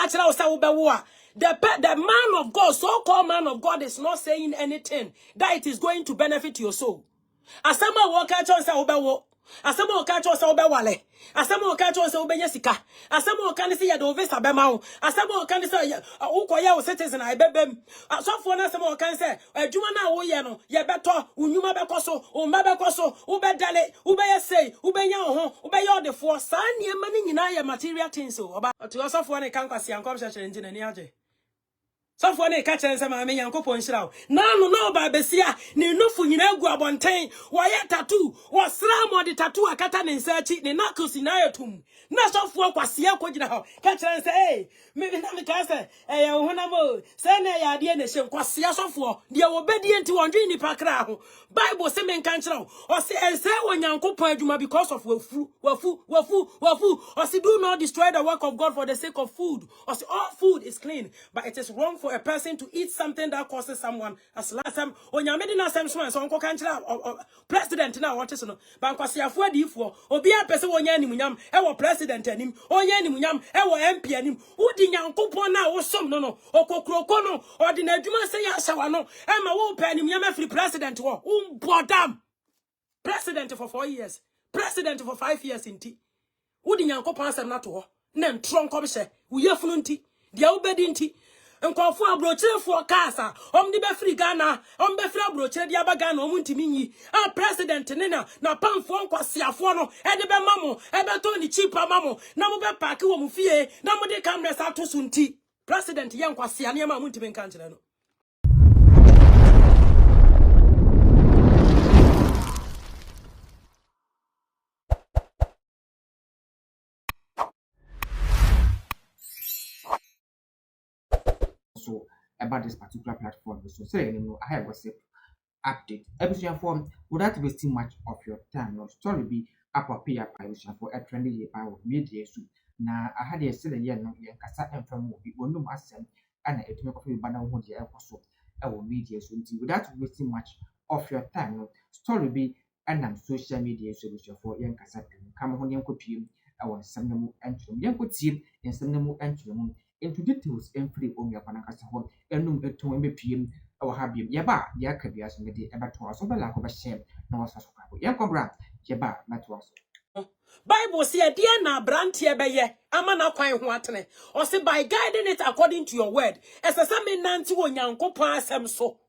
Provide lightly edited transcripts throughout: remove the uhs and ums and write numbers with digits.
catch now say ubewa. The man of God, so-called man of God, is not saying anything that it is going to benefit your soul. Asama wo catch on say ubewo. Asama wo catch on say ubewale. Asama wo catch on say ubeyesika. Asama wo can say ya do visa bema wo. Asama wo can say ukoya wo citizen I bebem. So for na asama wo can say adwuma na wo ye no ye beto unyuma bekoso umba bekoso ubedale ubeyese ubenya ho ubeye the for san ye mani nyina ye material things o oba to so for na kan kwase ankom hye nti na ni age. So for na catch and say ma me yankopon hira no ba besia ne nufu nyina agu abonten wo ye tattoo wo sra mo de tattoo akata ne nsachi ne knuckles na yatum na so for kwase akogina ho catch and say hey me na me ka say eh wo na mo say na ya de ne hye kwase so for de wo bedi enti wondwe ni pakra ho Bible say me kan kira o say ense wo yankopon adwuma because of wafu o say do not destroy the work of God for the sake of food. O say all food is clean, but it is wrong for a person to eat something that causes someone as last time onyame di na sem so onko kan kira president na what is no ban kwasiafo adifo obi a pese wonya animunyam e wo president anim onya animunyam e wo MP anim udi nyankopon na wo som no okokroko no odi na adwuma se ya hyawa no e ma wo pa animunyam afri president wo bodam president for 4 years president for 5 years inti udi nyankopon asem na to ho na ntro nkom hye wo yefunu nti dia ubedi nti nkofu abrochefo kasa omdi be free Ghana ombe free abroche dia ba Ghana omuntimi nyi president ne na pamfo nkwasiafo no e de be mamo e be to ni cheap mamo na mo be park wo mu fie na mo de cameras atoso nti president ye nkwasia ne ma omuntimi nka nkire no so about this particular platform. So say you know I have WhatsApp update. Episode form without wasting much of your time. No story be up or pay up for a trendy year by media so na I had a silly year no yen kasa emfam will be one no asem and it make of you banner who the so our media so without wasting much of your time. No story be and social media solution for yen kasa come on yen copy our seminal entry yen could see in seminal entry into details and free on your panacasa home and no to MPM or Habib Yaba, Yakabias in the day about to us over lack of a shame, no was Yakobra, Yaba, that was. Bible say dear na brantie beye amana kwan ho atene or say by guiding it according to your word as a same nanti wo nyankopon asem so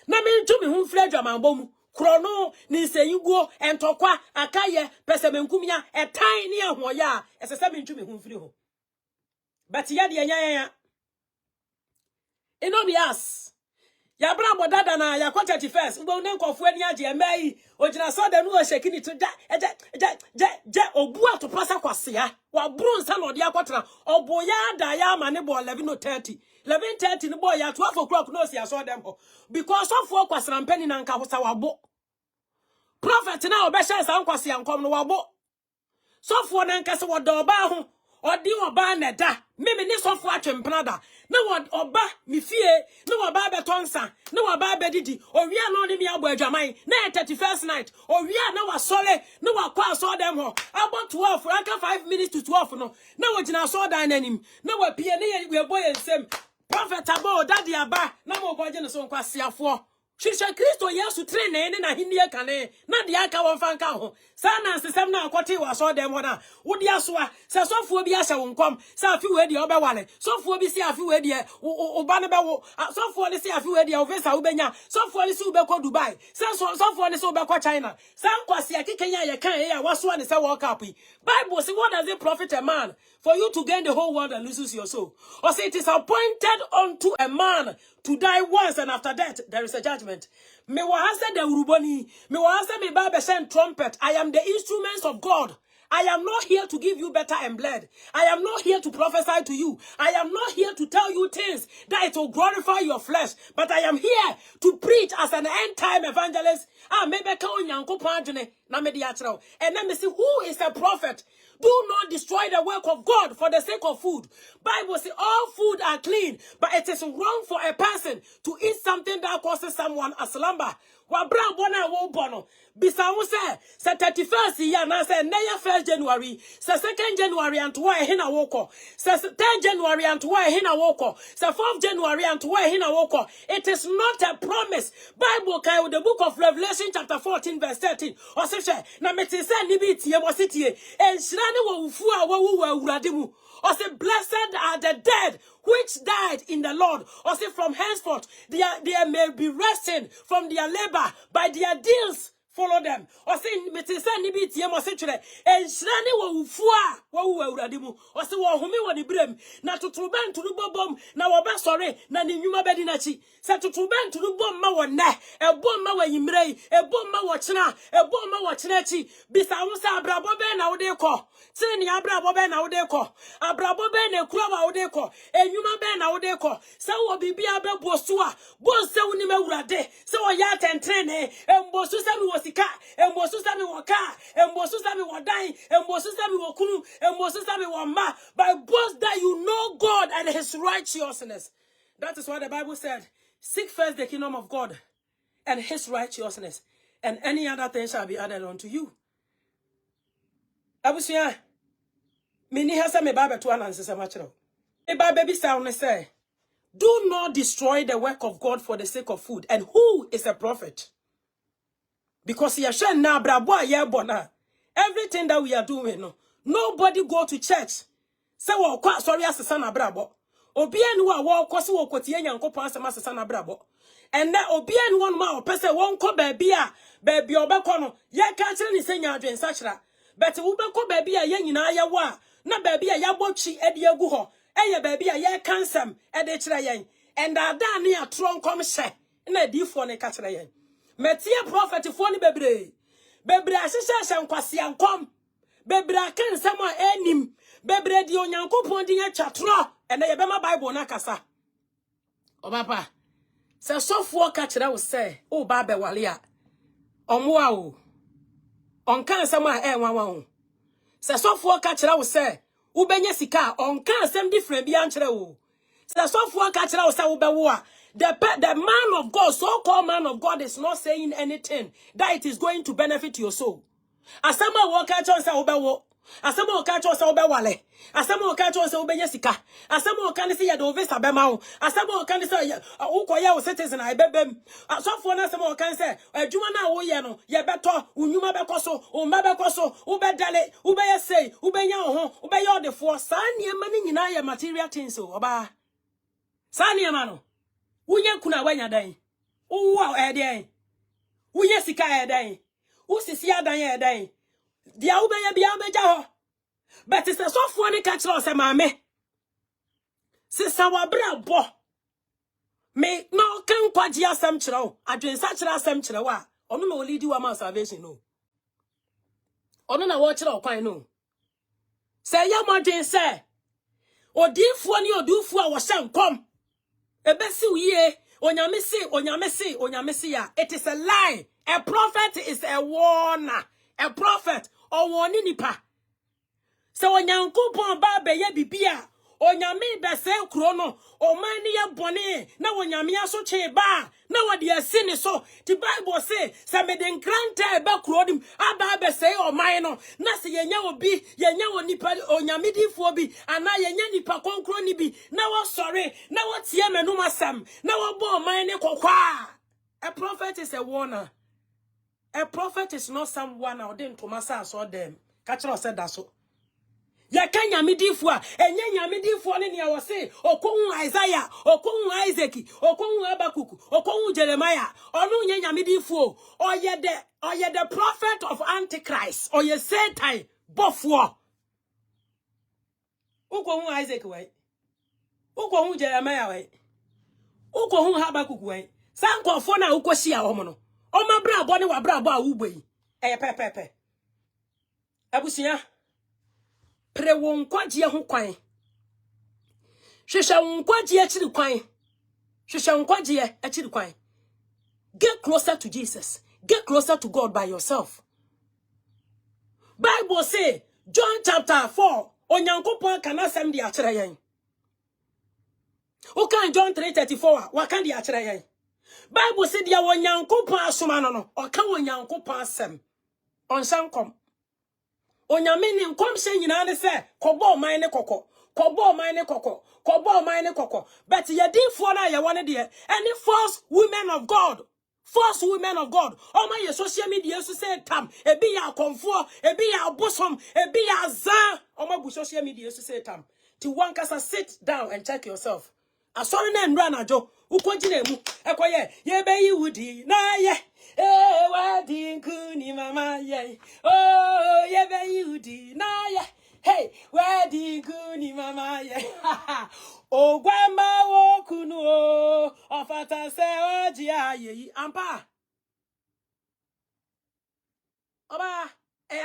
na me ntu me hu mfra dwamambom krono ni nseyiguo entokwa akaye pesemenkumia etan ne ahoya as a same ntu me hu mfri ho but ya de nya ino bias ya bra bodada na ya 31st ngbo ne nkofu ani age emai ogina so da nu o shekini to je obu atopasa kwase ya wa bru nsa no de akotra oboya da ya ma ne bo 11:30 ni boy ya 12 o'clock no si aso dem ho because of for kwasra mpani na nka hosa wabo prophet na obehye sa nkwase yankom no wabo so for na nka se wodoba ho odi oba na da meme ni so for atwempnada na oba mi fie na oba betonsa na oba bedidi owia no ni mi abo adwaman na 31st night owia na wasole na wakwa so dem ho about 12 anka 5 minutes to 12 no na wogina so dan nanim na wapie ne we boy ensem prophet abo daddy aba na mo boje no so nkwasiafo Shisha Kristo Yesu trene ne na hinnie kane na de aka wonfa nka ho sana nsesem na akote wa so dem ho na wodi asoa se sofuo bi ahye wonkom se afi we de obewale sofuo bi se afi we de oba ne bewo sofuo ne se afi we de ovesa ubenya sofuo ne se ubekọ Dubai se sofuo ne se ubekọ China se nkwase akekenya ye kan ya waso ne se world cup Bible say what does it profit a man for you to gain the whole world and lose your soul or say it is appointed unto a man to die once and after death there is a judgment. Me wa hase de uruboni, me wa hase me ba be send trumpet. I am the instruments of God. I am not here to give you better and blood. I am not here to prophesy to you. I am not here to tell you things that it will glorify your flesh. But I am here to preach as an end-time evangelist. Maybe and let me see who is a prophet. Do not destroy the work of God for the sake of food. Bible says all food are clean, but it is wrong for a person to eat something that causes someone a slumber. Wa bra bona wo bono. Bisa wo se 31st year na se na 1st January, se 2nd January and why hina woko. Se 3rd January and why hina woko. Se 4th January and why hina woko. It is not a promise. Bible kai with the book of Revelation chapter 14 verse 13. O se na meti se ni bi tie wo se tie. Enhira ne wo ufu a wo wu awurade mu. Or say, blessed are the dead which died in the Lord. Or say, from henceforth, they may be resting from their labor by their deals. Follow them. Or say, metisa nibi tiye mo se chure. Enshirani wa ufua wa uwe uradimu. Or say, wa humi wa nibrem. Na tutuben tulubobom. Na waba sore. Na ni nyuma bedi na chi. Se tutuben tulubom ma wa ne. Ebom ma wa yimrei. Ebom ma wa china. Ebom ma wa china chi. Bisa unsa abrabobe na udeko. Tini ni abrabobe na udeko. Abrabobe ne kura wa udeko. Enyuma be na udeko. Se wa bibi abe bosua. Bon se unime urade. Se wa ya tentrene. Embosu se mi was Embosu sami waka, embosu sami wadai, embosu sami wakunu, embosu sami wama. By both that you know God and his righteousness. That is what the Bible said. Seek first the kingdom of God and his righteousness, and any other thing shall be added unto you. Abusia, mini hasa me baba to anansi samachiro. Me baba bi sound say, do not destroy the work of God for the sake of food. And who is a prophet? Because everything that we are doing, no, nobody go to church. Say we kwa sorry asesa na brabo. Obi enu a wo kwose wo kwotie Nyankopon asema asesa na brabo. And na obi enu won ma opese won ko baabi obekọ no ye ka kire ni senya adwen sachira. But wo beko baabi a ye nyina ye wo a na baabi a ya botwi ede agu ho. Eye baabi a ye kansam ede kire yen. And ada ne atro nkom hye na adifo ne ka kire yen. Metie prophet for ni bebre asese nkwase ankom bebre akan nsem a enim bebre di Onyankopon di nya twatro ene ye bema Bible na kasa obapa se sofo ka kire wo se o ba be wale a omo a o onkan nsem a enwanwa ho se sofo ka kire wo se wo benya sika onkan nsem different bi an kire wo se sofo ka kire wo se wo be wo a the man of God, so-called man of God, is not saying anything that it is going to benefit your soul. Asama wo ka chon sa obewo. Asama wo ka chon sa obewale. Asama wo ka chon sa obenyesika. Asama wo ka ni se ye do visa bema wo. Asama wo ka ni se ukoye wo citizen ai bebem. Asofo na asama wo ka se adwuma na wo ye no ye beto unyuma bekoso, umba bekoso, ubedale, ubeye sei, ubenya ho, ubeye odefo. Sa niema ni nyina ye material things o oba. Sa niema no. Unye kuna wanya dan. Uwa eden. Unye sika eden. Usisi adan eden. Dia ubeye bia ubeja ho. But se sofo ni ka kire o se maame. Se sawabra bo. Me no kan kwaji asem kire o. Adwensa kire asem kire wa. Ono na olidi wa ma salvation no. Ono na wo kire okwan no. Se ya modwen se odifo ni odufo a wo hye nkom. Ebesi uye, onyamesi ya. It is a lie. A prophet is a warner. A prophet, or warning nipa. So Onyankopon ba be ye bibia. Onyame be se krono. O mani ya bone. Na onyame aso che ba. Na wadi asini so. The Bible say, sa me den granta be krodim. Aba be se o man no. Na se yenya obi, yenya onipa onyame difo bi. Ana yenya nipa konkro ni bi. Na wo sorry. Na wo tie menum asam. Na wo bo man ne kokwa. A prophet is a warner. A prophet is not someone out there to massa saw them. Catch us said that so. Ya kanya midifua, enye nyamidifua ni ya wase, okonu Isaiah, okonu Isaac, okonu Habakkuk, okonu Jeremiah, onu nye nyamidifuo, oye the prophet of Antichrist, oye Satan, bofuo. Okonu Isaac we, okonu Jeremiah we, okonu Habakkuk we, sanko fona ukoshia omono, oma bra boni wa bra bo a ugbe, pepe. Abusia, pre won kwaje ho kwan hwehwe won kwaje akiri kwan hwehwe won kwaje akiri kwan. Get closer to Jesus, get closer to God by yourself. Bible say John chapter 4 Onyankopon kana asem di akere yen. O kan John 3:34 wa kan di akere yen. Bible said ya wonyankopon asoma no oka wonyankopon asem onsankom onyame ni nkom hye nyina ne se kobo man ne kokko kobo man ne kokko kobo man ne kokko but ye dinfo na ye wone de any false women of God false women of God oh my social media so say tam ebi ya konfo ebi ya bosom ebi ya za oh my social media so say tam ti one kasa sit down and check yourself asori na ndra na jo ukojina mu ekoye ye be yi wudi na ye wa di nkuni mama ye oh ye be yi wudi na ye hey wa di nkuni mama ye ogwamba wo kunu o ofata se oji aye ampa oba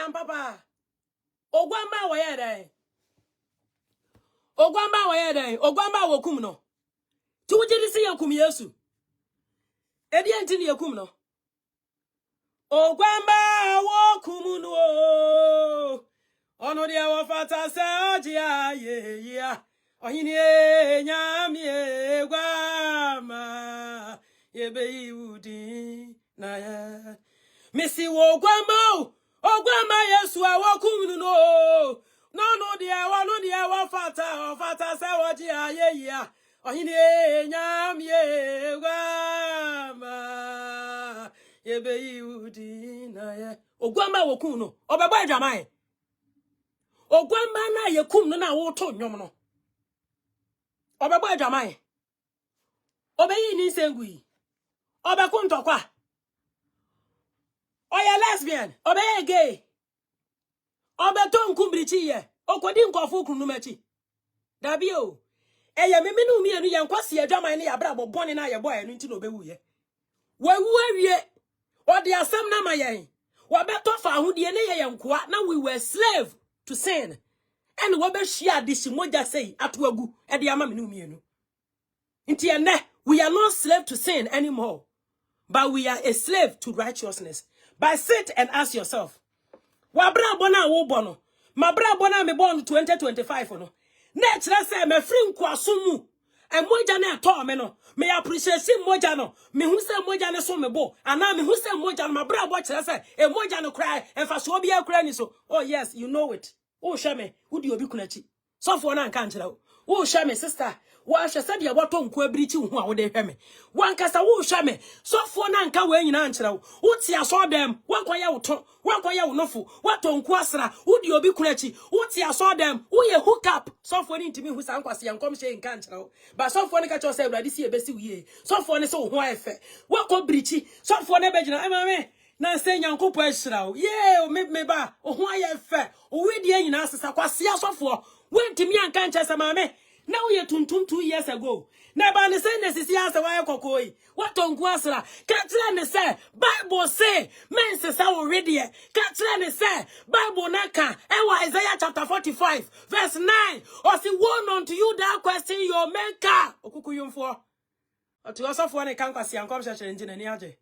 ampapa ogwamba wo ye dai ogwamba wo ye dai ogwamba wo kum no ti wujiri si yakum Yesu edi enti ni yakum no ogwamba wo kum no ono dia wo fata se oji aye ya ohini nyami gwama yebe iudi na ya misi wo ogwamba Yesu awo kum no no dia wo fata se oji aye ya ohini nyami gwama yebe iudi na ya ogwamba wo kum no obebo adwaman ogwamba na ye kum no na wo to nwom no obebo adwaman obeyi ni sengui obeku ntokwa oya lesbian obeye gay obeto nkumbrichi ye okodi nkofo kunu machi dabi o eye memenu mi enu ye nkwase adwaman ne ya bra bobone na ye boy enu nti no obewu ye wawu awie odi asem na mayen wabeto fa ahudie ne ye nkoa na we were slave to sin and we share this moja say atwagu e de ama menu mienu nti ene we are not slave to sin anymore but we are a slave to righteousness. But sit and ask yourself wa bra bona wo bono ma bra bona me born 2025 no na kire say me free nkwaso mu e moja na eto me no me appreciate moja no me hu say moja ne so me bo ana me hu say moja no ma bra bo kire say e moja no cry e fa so bia kura ni so oh yes you know it oh shame wudi obi kunachi so for na nka nkira oh shame sister wa hwe se de boto nko abirichi hu a wo de hwe me wan kasa wo hwe me so for na nka we nyina nkira wo ti aso dem wankoye wo to wankoye wo nofu wato nko asra wudi obi kunachi wo ti aso dem wo ye hook up so for ni ntimi hu san kwase yankom hye nka nkira ba so for ne ka cho say urade si ebesi wiye so for ne so ho ayefe wako birichi so for ne begina mame na se nyankopo ahira o ye me ba ho ayefe o wedi nyina asesa kwase asofo wentimi anka nche se mame na wo ye tuntum 2 years ago na ba ne say nesisi asa wa kokoi watonku asra ka tire ne say Bible say men se sa already ka tire ne say Bible na ka Isaiah chapter 45 verse 9 or see one unto you that question your maker okukuyumfo otu osofo ne kan kwase yankom hye nji na ni age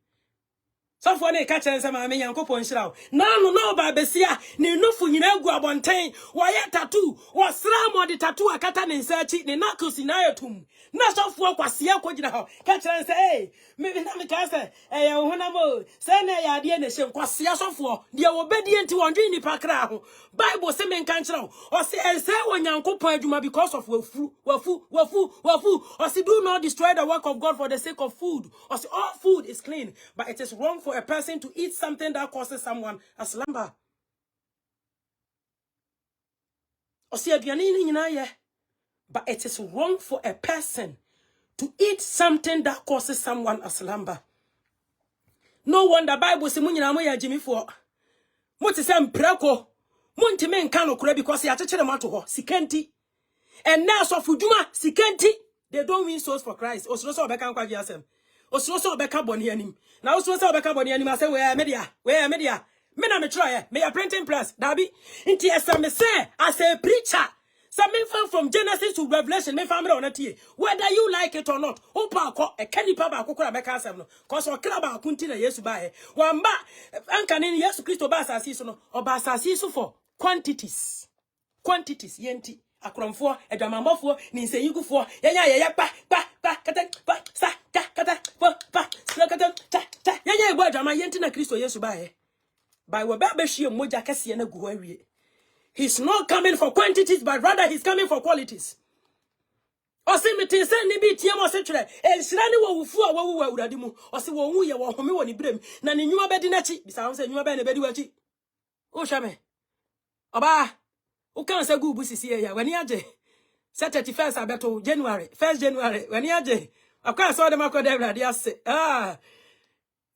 so for ne ka kire se ma me yankopon hira na no no ba besia ne nufu nyina agu abonten wo ye tattoo wo sra mo de tattoo akata ne nsachi ne knuckles na yatum na so for kwase akogina ho ka kire se eh me na me ka se eh ho na mo se na ya de ne hye kwase so for de wo bedie nti wondwe ni pakra ho Bible say me kan kire ho o se ense wo yankopon adwuma because of wafu o se do not destroy the work of God for the sake of food o se all food is clean but it is wrong for a person to eat something that causes someone a slumber. But it is wrong for a person to eat something that causes someone a slumber. No wonder Bible says munyina mo ya jimi for. Mo ti se mpreko. Mo ntime nka no kura because ya chechere mo ato ho sikenti. And now so fuduma sikenti. They don't win souls for Christ. Osoro so obeka nkwa viasem. Osoro so obeka boni anim. Na osoro so obeka boni anim ase we media. Me na me try me ya printing press. Dabi. Inti esa me say as a preacher. Something from Genesis to Revelation, me family on tie. Whether you like it or not, opa ko e kani pa ba kokora beka asem no. Cause o kra ba kunti na Yesu ba e. Wamba anka ni Yesu Kristo ba asasi so no. Oba asasi so for quantities. Quantities yenti. Akromfo edwamambofo ni nseyigufo yenya pa kata pa sa kata pa kata cha yeye bo adwama yenti na Kristo Yesu bae by we ba hwie moja kese na gu awie. He's not coming for quantities, but rather he's coming for qualities. Osi meti se ni bi tie mo se twere enhira ne wo wufu a wo wu awurade mu osi wo hu ye wo home wo ni brem na ne nwuma bedi na chi bisa wo se nwuma be na bedi wachi o hwa me oba o kan se gu bu sisi ya wani age se 31st abeto January 1st January wani age akwa so de makoda awurade ase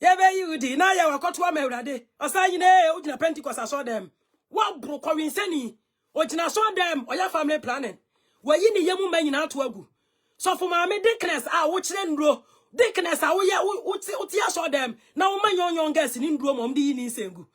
ye be yudi na ya wakoto ma awurade osa yine o gina Pentecost aso dem wa bro ko winsani o gina so dem o ya family planning wayi ni yemu ma nyina to agu so for ma me dickness a wo kire ndro dickness a wo ya uti aso dem na wo ma nyonyon gas ni ndro mom di ni sengu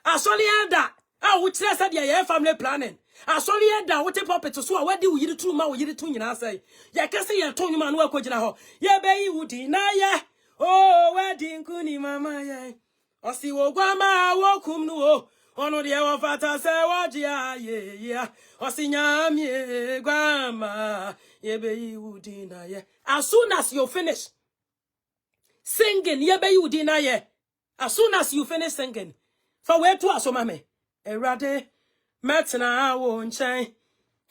asori eda a wo kire se de ya family planning asori eda wo te puppet so a wadi wo yiri tu ma wo yiri tu nyina sai ya kese ya to nyuma no akogina ho ye be yi wudi na ye oh wadi nkuni mama ye osi wo gwa ma wo kum nu o onu de wo fata se wo ji aye ya osinya mi gwama ye be yudi na ye. As soon as you finish singing ye be yudi na ye, as soon as you finish singing for where to asoma me erade metna wo nchen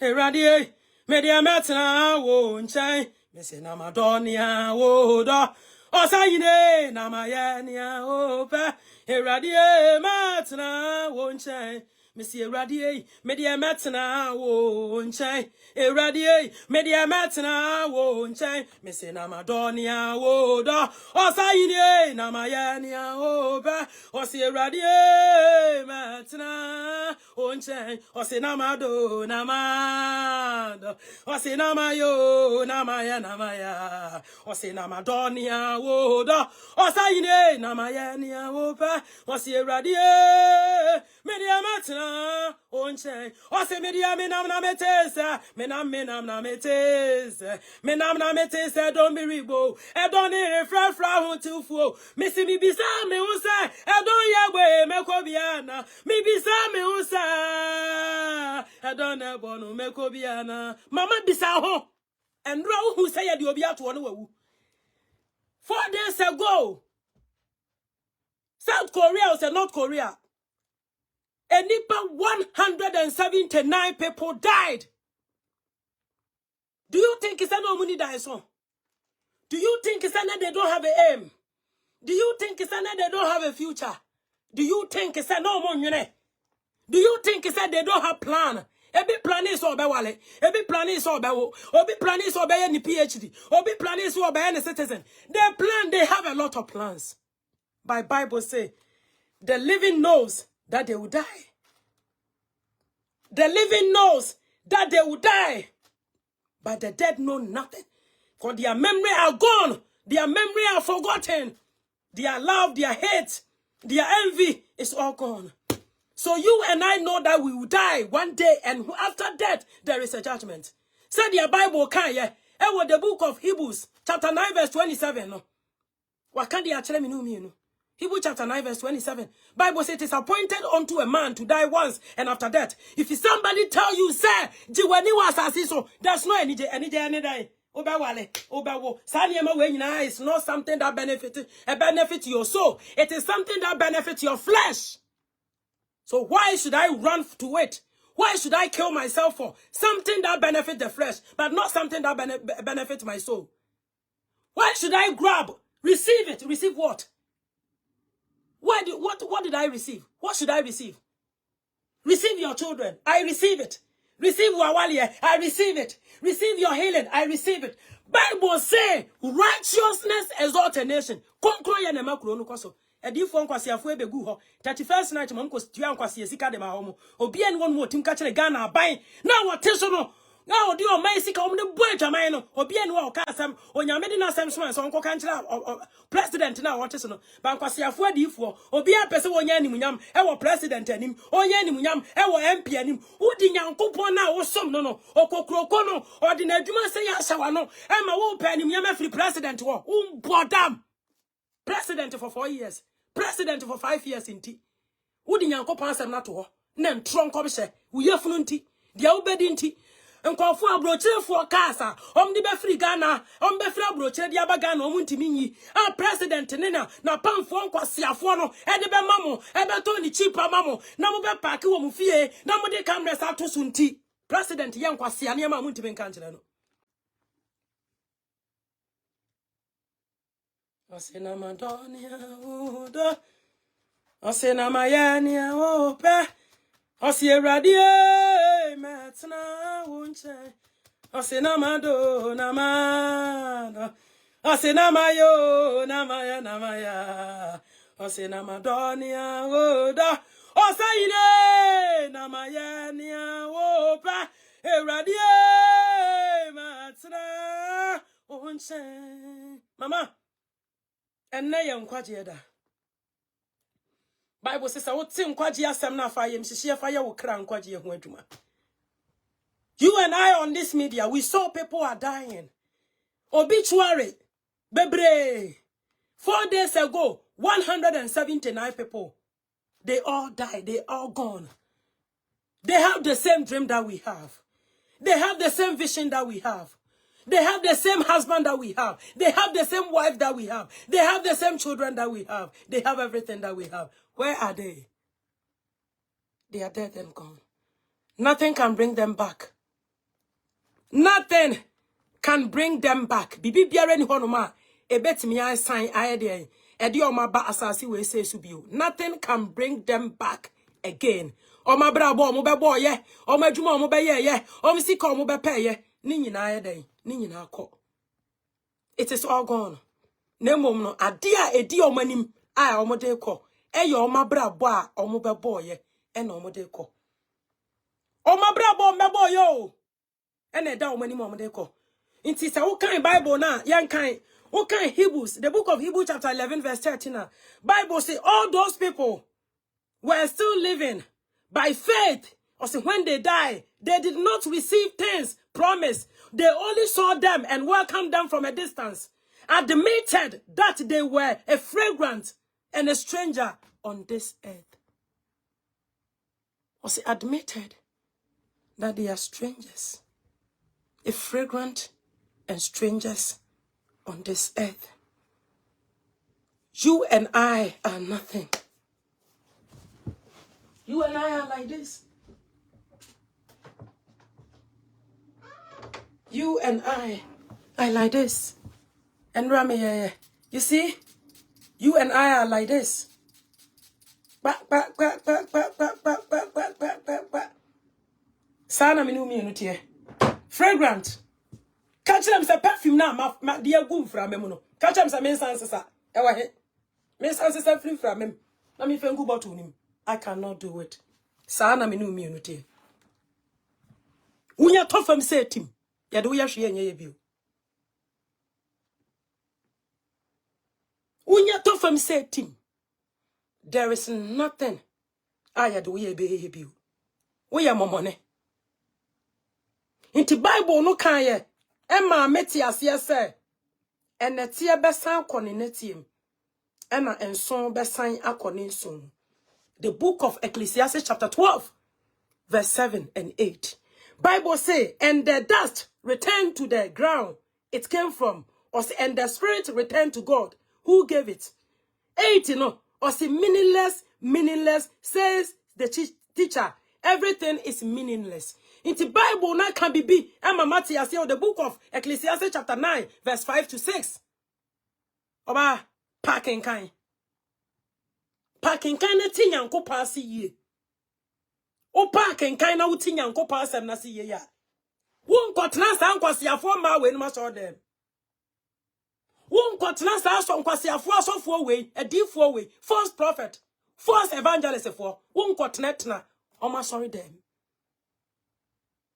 erade media metna wo nchen me se na madonia wo do osayine na mayenia ope erade metna wo nchen Missy Radier, Media Matana won't chain. A radier, Media Matana won't chain. Missy Namadonia woda. O Saine, Namayania oba. O see Radier Matana won't chain. O see Namado, Namado. O see Namayo, Namaya. O see Namadonia woda. O Saine, Namayania oba. O see Radier, Media Matana. Onche o se media menam na metesa menam na metesa menam na metesa don be ribo e don e fra hu tufu misi mi bisa me unsa e don yagbe mekobiana mi bisa me unsa e don e bonu mekobiana mama bisa ho enro hu say ye obi ato no wawu 4 days ago South Korea or North Korea and 179 people died. Do you think it's no money that is on? Do you think it's they don't have an aim? Do you think it's they don't have a future? Do you think it's no money? Do you think it's they don't have plan? Every plan is all about wale. Every plan is all about. Every plan is all about any PhD. Every plan is all about any citizen. They plan. They have a lot of plans. By Bible say, the living knows that they will die. The living knows that they will die. But the dead know nothing. For their memory are gone. Their memory are forgotten. Their love, their hate, their envy is all gone. So you and I know that we will die one day, and after death, there is a judgment. Said the Bible can yeah. It was the book of Hebrews, chapter 9, verse 27. No. What can they actually mean? Hebrews chapter 9 verse 27. Bible says it is appointed unto a man to die once and after that. If somebody tell you, say, Jiwani was asiso, there's no any day. Obawale, obawo. Sanyema we is not something that benefit your soul. It is something that benefits your flesh. So why should I run to it? Why should I kill myself for something that benefits the flesh, but not something that benefits my soul? Why should I grab? Receive it. Receive what? What did I receive? What should I receive? Receive your children. I receive it. Receive Wawalia. I receive it. Receive your healing. I receive it. Bible say righteousness exalt a nation. Konkro ya nema kuro no kwaso. Edi fo nkwase afo ebegu ho. 31st night mom kostua nkwase esika de ma ho mo. Obi en won mo tim ka kire Ghana aban. Na wo te so no. Na odi o mai sika om de bo adwaman no. Obi en wo ka asem. Onyame de na asem so en so nko ka kire president na wo te so no. Ba nkwase afo adifo. Obi a pese wonya animunyam e wo president anim. Onya animunyam e wo MP anim. Udi nyankopon na wo som no no. Okokroko no. Odi na adwuma se ya hyawa no. E ma wo pa animunyam afri president wo. Bodam. President for 4 years. President for 5 years inti. Udi nyankopon asem na to ho. Na ntro nko be hye. Uyefunu nti. Dia ubedi nti. Nkofo abrochire for kasa. De be free Ghana. Be free abrochire di aba Ghana omuntimi nyi. President nena na pamfo nkwasiafo no. De be mamo. Be to ni cheaper mamo. Na mo be park wo mu fie. Na mo de cameras ato so nti. President ye nkwasia ne ma omuntimi nka nkire no. Osena madonia udo. Osena mayania ope. Osie radie metna wunche. Osena mado namado. Osena mayo namaya. Osena madonia udo. Osaine namayania ope. Radie metna wunche. Mama. Enne ye nkwaje da. Bible says I would think nkwaje asem na fa yem hihie fa ye wo kra nkwaje ho adwuma. You and I on this media, we saw people are dying. Obituary bebre. 4 days ago, 179 people. They all died, they all gone. They have the same dream that we have. They have the same vision that we have. They have the same husband that we have. They have the same wife that we have. They have the same children that we have. They have everything that we have. Where are they? They are dead and gone. Nothing can bring them back. Nothing can bring them back. Bibi biara ni hono ma ebetimi an sign ayede ede o ma ba asase we say subio. Nothing can bring them back again. O ma bra bo mo be bo ye, o ma dwuma mo be ye, o mi sika mo be pay ye. Ni nyina ayede, ni nyina akọ. It is all gone. Nemom no ade a edi o manim a o mo de kọ. Eye o ma bra bo a o mo be bo ye, e na o mo de kọ. O ma bra bo me bo yo. Ene da o manim o mo de kọ. Inti sa wo kan Bible na yan kan wo kan Hebrews, the book of Hebrews chapter 11 verse 13 na. Bible say all those people were still living by faith. Or say when they die, they did not receive things promised. They only saw them and welcomed them from a distance. Admitted that they were a fragrant and a stranger on this earth. Or say admitted that they are strangers, a fragrant and strangers on this earth. You and I are nothing. You and I are like this. You and I are like this. And Rami, you see? You and I are like this. Sana minu mi enutie. Fragrant. Catch them say perfume na ma dia gu fra mem no. Catch them say men sansesa. E wa he. Men sansesa free fra mem. Na mi fengu bottle nim. I cannot do it. Sana minu mi enutie. Unya tofam say tim. Ya do ya hwe enye ye bio. Unya tofam say tim. There is nothing. Ya do ye be ye bio. We ya momone. Inti Bible no kan ye. Emma meti ase se. Enetie besan kone netiem. Emma enson besan akone nson. The book of Ecclesiastes chapter 12 verse 7 and 8. Bible say, and the dust returned to the ground it came from, or say, and the spirit returned to God who gave it. 8, or say meaningless, says the teacher. Everything is meaningless. In the Bible, now can be Emma Matthias, the book of Ecclesiastes chapter 9, verse 5 to 6. Oba, parking kind. Parking kind of thing yanko pass ye. O parking kind of thing yanko pass them na see ye ya. Won kotna sa nkwasiafo ma we no ma so dem. Won kotna sa so nkwasiafo asofo we, edifo we, false prophet, false evangelist for. Won kotna tna o ma sorry dem.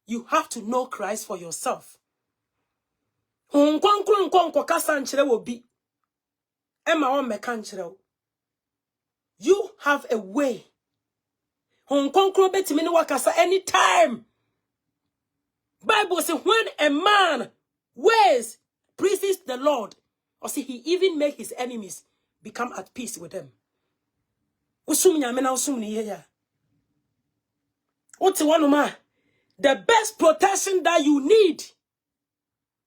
You have to know Christ for yourself. Nkwankro kasa nkyere wo bi. Emma o meka nkyere wo. You have a way. Nkwankro betimi ne wakasa anytime. Bible says when a man ways praises the Lord, or see he even make his enemies become at peace with them. Usum nyame na usum ni ye ya. Oti wanu ma The best protection that you need.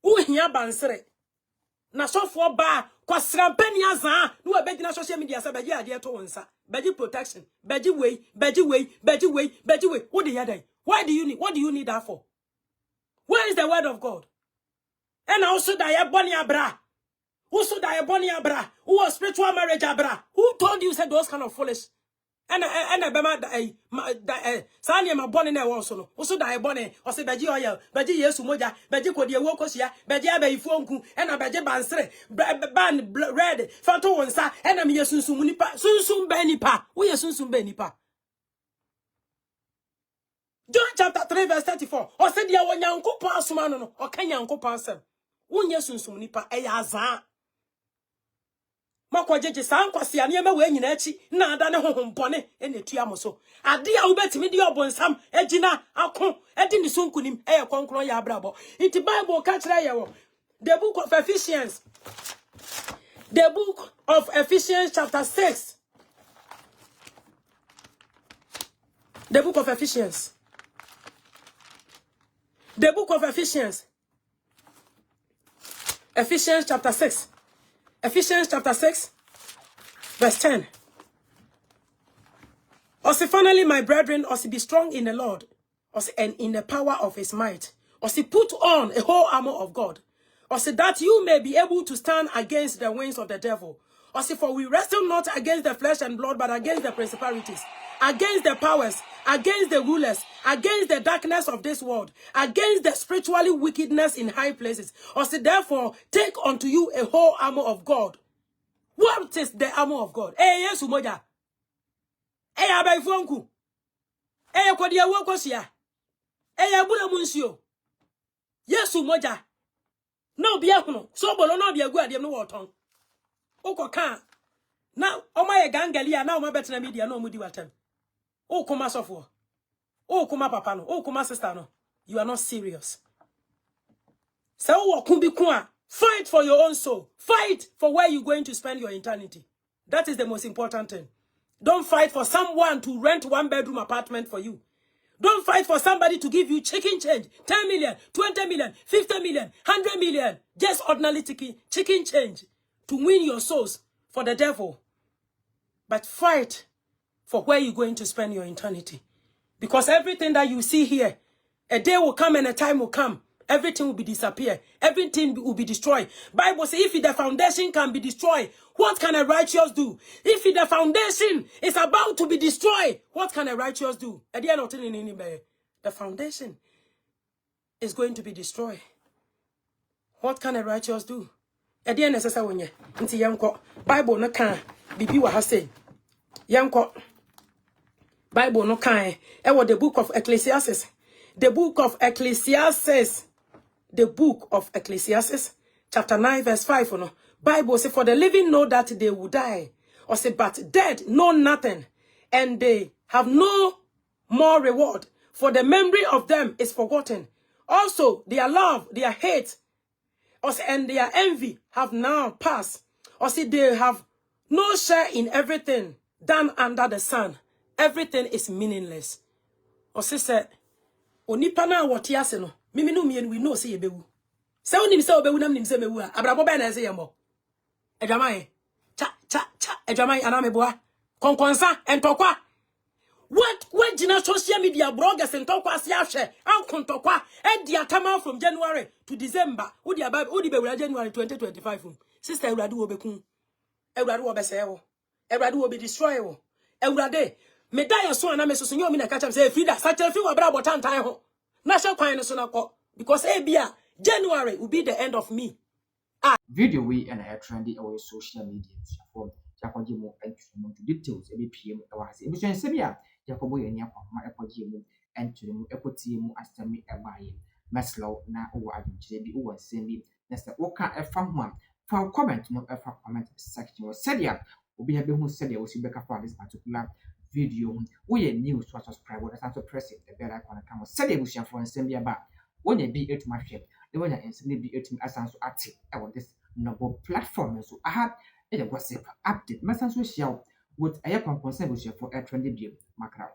Uhia bansere. Na so for ba kwasra pani azan no abegi na social media say beji ade to wonsa beji protection beji way what the other why do you need what do you need that for? Where is the word of God? And also that you boni abra who that you boni abra who was spiritual marriage abra who told you said those kind of foolish and bema sani ma boni na won so no who that you boni o say beji oil beji yesu moja beji kodi ewo kosia beji abayifu onku and beji bansere ban red fato wonsa and am yesunsun nipa sunsun ba nipa wo yesunsun ba nipa. John chapter 3 verse 34 o say dia wonyankopon asoma no o kan yankopon asem wo yesunsun nipa eya azan makwajeje san kwase ane ma we nyina achi na ada ne hohompone ene tua mo so ade a wobetimi de obonsam agina ako edi ni sunkunim eye konkron ya abrabo it Bible ka kire ye wo the book of Ephesians chapter 6 the book of Ephesians chapter 6 Ephesians chapter 6, verse 10. Also, finally, my brethren, also be strong in the Lord, also and in the power of his might. Also, put on a whole armor of God. Also, that you may be able to stand against the winds of the devil. Also, for we wrestle not against the flesh and blood, but against the principalities, against the powers, against the rulers, against the darkness of this world, against the spiritually wickedness in high places. Also, therefore, take unto you a whole armor of God. What is the armor of God? Yes, umoja. Abaifonku. Kodia wokosia. Abuna munsio. Yes, umoja. No biakuno. So bolo no biagu adiem no woton. Oko kan. Now, omaye gangalia na oma betina media no mudi watem. Oh, kuma sofo. Oh, kuma papa no. Oh, kuma sister no. You are not serious. So, fight for your own soul. Fight for where you're going to spend your eternity. That is the most important thing. Don't fight for someone to rent one bedroom apartment for you. Don't fight for somebody to give you chicken change. 10 million, 20 million, 50 million, 100 million. Just ordinary chicken change to win your souls for the devil. But fight for where you're going to spend your eternity. Because everything that you see here, a day will come and a time will come. Everything will be disappear. Everything will be destroyed. Bible says if the foundation can be destroyed, what can a righteous do? If the foundation is about to be destroyed, what can a righteous do? At the end of the foundation is going to be destroyed. What can a righteous do? At the end of the Bible no can bibi wa say. Yanko Bible no can. The book of Ecclesiastes. The book of Ecclesiastes. The book of Ecclesiastes, chapter 9, verse 5. No? Bible says, for the living know that they will die. Or say, but dead know nothing. And they have no more reward. For the memory of them is forgotten. Also, their love, their hate, and their envy have now passed. Or say, they have no share in everything done under the sun. Everything is meaningless. Or say, onipana watiase no. Mimi no mien we know say yebewu. Se onim se obewu nam nim se mewu a abrabo ba na se yemo. Edwaman cha edwaman anameboa. Konkonsa entokwa. What jina social media bloggers entokwa ase ahwe. Ankontokwa e dia tama from January to December. Udi be wura January 2025. Sister Ewrade wo bekun. Ewrade wo bese wo. Ewrade wo be destroy wo. Ewrade me da yo so ana me so nyo mi na ka cham say frida sache fi wo bra botantan ho. Because January will be the end of me. Video we and a trendy or social media for Jacobo and details every PM was it was Sebia Jacobo and Yapoma Epogimu and to the Epotimu as to me a buy Meslow na over JB or send me that's the Oka a fun one for comment no for comment section was said ya will be having who said there was Rebecca for this particular video. We news to subscribe with us to press it the bell icon come said it was your phone send me about when you be it my ship the one and send be it as so active on this novel platform so I had a gossip update message with you with a concern with you for a trendy view macro.